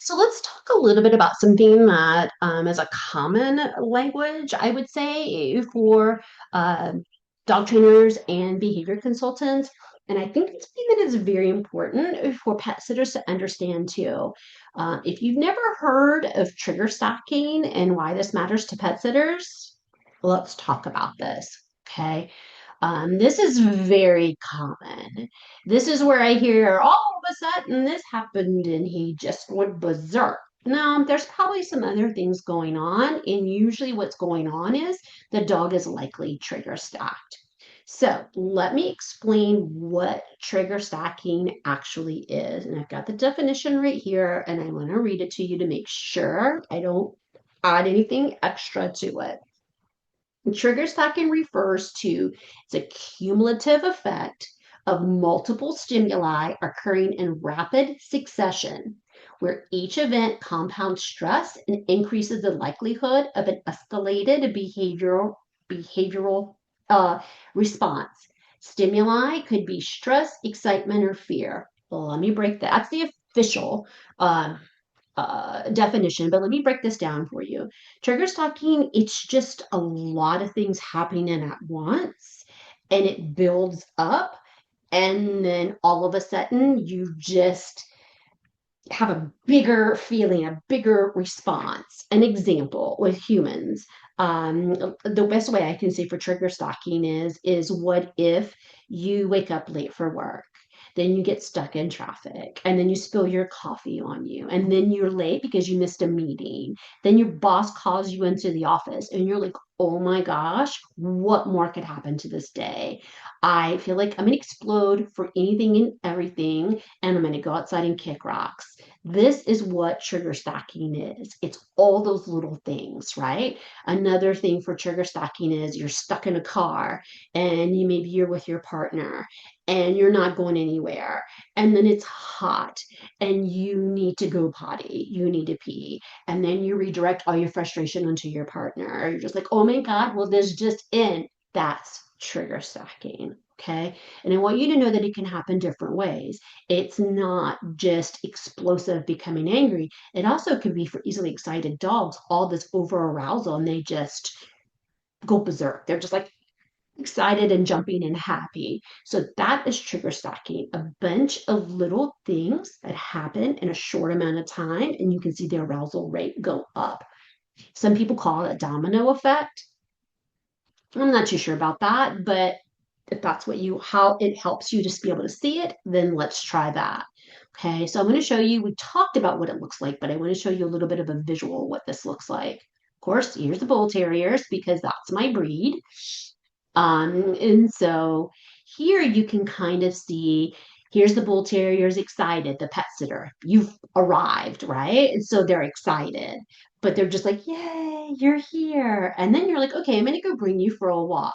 So let's talk a little bit about something that is a common language, I would say, for uh, dog trainers and behavior consultants. And I think it's something that is very important for pet sitters to understand too. If you've never heard of trigger stacking and why this matters to pet sitters, let's talk about this. Okay. This is very common. This is where I hear all of a sudden this happened and he just went berserk. Now, there's probably some other things going on, and usually what's going on is the dog is likely trigger stacked. So, let me explain what trigger stacking actually is. And I've got the definition right here, and I want to read it to you to make sure I don't add anything extra to it. Trigger stacking refers to it's a cumulative effect of multiple stimuli occurring in rapid succession, where each event compounds stress and increases the likelihood of an escalated behavioral response. Stimuli could be stress, excitement, or fear. Well, let me break that. That's the official uh, definition, but let me break this down for you. Trigger stocking, it's just a lot of things happening in at once, and it builds up, and then all of a sudden you just have a bigger feeling, a bigger response. An example with humans. The best way I can say for trigger stocking is what if you wake up late for work? Then you get stuck in traffic and then you spill your coffee on you and then you're late because you missed a meeting. Then your boss calls you into the office and you're like, oh my gosh, what more could happen to this day? I feel like I'm going to explode for anything and everything, and I'm going to go outside and kick rocks. This is what trigger stacking is. It's all those little things, right? Another thing for trigger stacking is you're stuck in a car and maybe you're with your partner and you're not going anywhere. And then it's hot and you need to go potty, you need to pee. And then you redirect all your frustration onto your partner. You're just like, oh my God, well, this just in. That's trigger stacking. Okay. And I want you to know that it can happen different ways. It's not just explosive becoming angry. It also can be for easily excited dogs, all this over arousal, and they just go berserk. They're just like excited and jumping and happy. So that is trigger stacking, a bunch of little things that happen in a short amount of time, and you can see the arousal rate go up. Some people call it a domino effect. I'm not too sure about that, but if that's what how it helps you just be able to see it, then let's try that. Okay, so I'm going to show you, we talked about what it looks like, but I want to show you a little bit of a visual what this looks like. Of course, here's the bull terriers because that's my breed. And so here you can kind of see, here's the bull terriers excited, the pet sitter. You've arrived, right? And so they're excited, but they're just like, yay, you're here. And then you're like, okay, I'm gonna go bring you for a walk.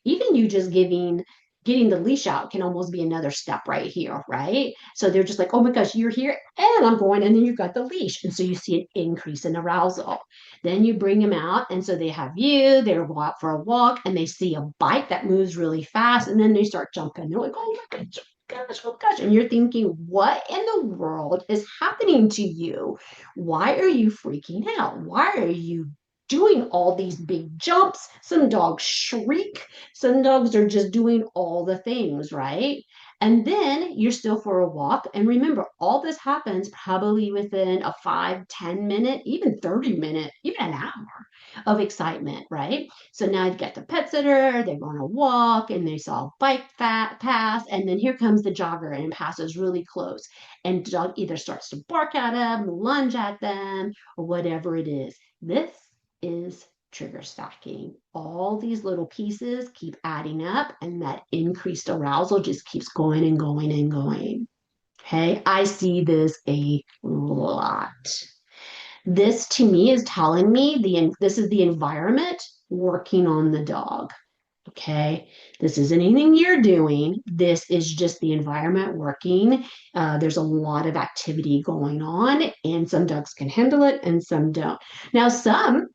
Even you just getting the leash out can almost be another step right here, right? So they're just like, oh my gosh, you're here, and I'm going, and then you've got the leash. And so you see an increase in arousal. Then you bring them out, and so they have you, they go out for a walk, and they see a bike that moves really fast, and then they start jumping. They're like, oh my gosh, oh gosh. And you're thinking, what in the world is happening to you? Why are you freaking out? Why are you doing all these big jumps? Some dogs shriek. Some dogs are just doing all the things, right? And then you're still for a walk. And remember, all this happens probably within a 5, 10 minute, even 30 minute, even an hour of excitement, right? So now you get the pet sitter, they're going to walk and they saw a bike pass. And then here comes the jogger and passes really close. And the dog either starts to bark at them, lunge at them, or whatever it is. This is trigger stacking. All these little pieces keep adding up, and that increased arousal just keeps going and going and going. Okay, I see this a lot. This to me is telling me this is the environment working on the dog. Okay, this isn't anything you're doing. This is just the environment working. There's a lot of activity going on, and some dogs can handle it and some don't. Now, some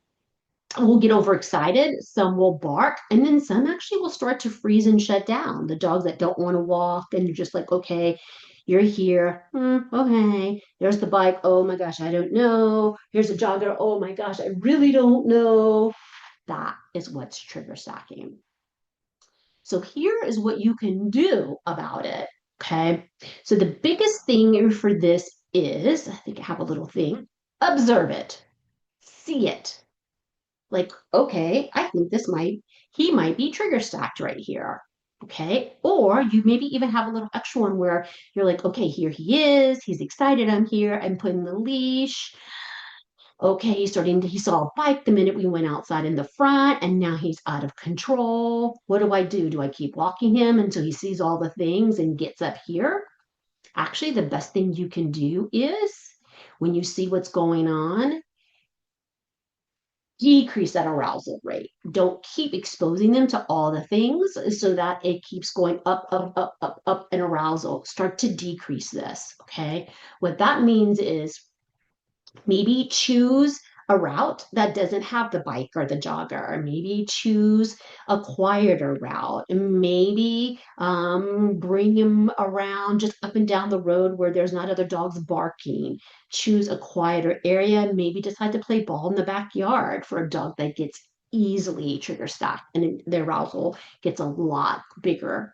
will get overexcited, some will bark, and then some actually will start to freeze and shut down. The dogs that don't want to walk, and you're just like, okay, You're here. Okay. There's the bike. Oh my gosh, I don't know. Here's a jogger. Oh my gosh, I really don't know. That is what's trigger stacking. So here is what you can do about it. Okay. So the biggest thing for this is, I think I have a little thing, observe it, see it. Like, okay, I think he might be trigger stacked right here. Okay. Or you maybe even have a little extra one where you're like, okay, here he is. He's excited. I'm here. I'm putting the leash. Okay, he saw a bike the minute we went outside in the front, and now he's out of control. What do I do? Do I keep walking him until he sees all the things and gets up here? Actually, the best thing you can do is when you see what's going on, decrease that arousal rate. Don't keep exposing them to all the things so that it keeps going up, up, up, up, up in arousal. Start to decrease this. Okay. What that means is maybe choose a route that doesn't have the bike or the jogger, or maybe choose a quieter route, and maybe bring him around just up and down the road where there's not other dogs barking. Choose a quieter area, maybe decide to play ball in the backyard for a dog that gets easily trigger stacked and the arousal gets a lot bigger,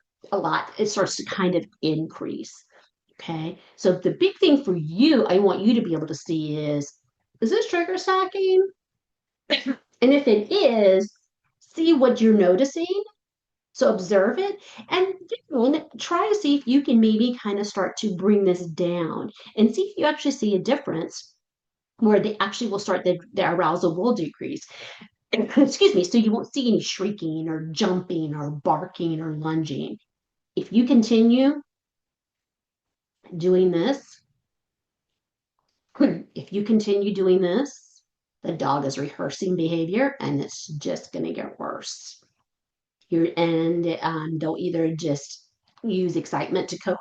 it starts to kind of increase. Okay. So the big thing for you, I want you to be able to see is this trigger stacking? And if it is, see what you're noticing. So observe it and then try to see if you can maybe kind of start to bring this down and see if you actually see a difference where they actually will start the arousal will decrease. Excuse me. So you won't see any shrieking or jumping or barking or lunging. If you continue doing this, if you continue doing this, the dog is rehearsing behavior and it's just going to get worse. They'll either just use excitement to cope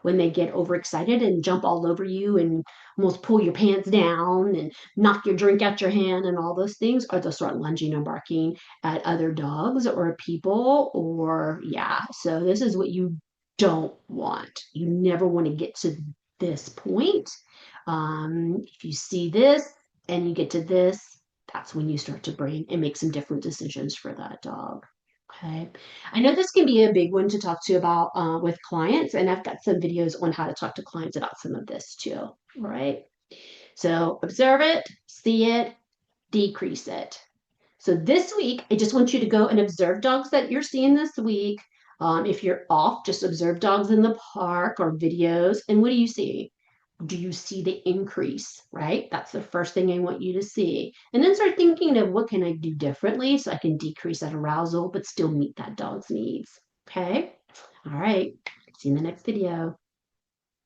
when they get overexcited and jump all over you and almost pull your pants down and knock your drink out your hand and all those things, or they'll start lunging and barking at other dogs or people, or yeah. So this is what you don't want. You never want to get to this point. If you see this and you get to this, that's when you start to bring and make some different decisions for that dog. Okay. I know this can be a big one to talk to about with clients, and I've got some videos on how to talk to clients about some of this too. All right. So observe it, see it, decrease it. So this week, I just want you to go and observe dogs that you're seeing this week. If you're off, just observe dogs in the park or videos. And what do you see? Do you see the increase, right? That's the first thing I want you to see. And then start thinking of what can I do differently so I can decrease that arousal, but still meet that dog's needs. Okay. All right. See you in the next video.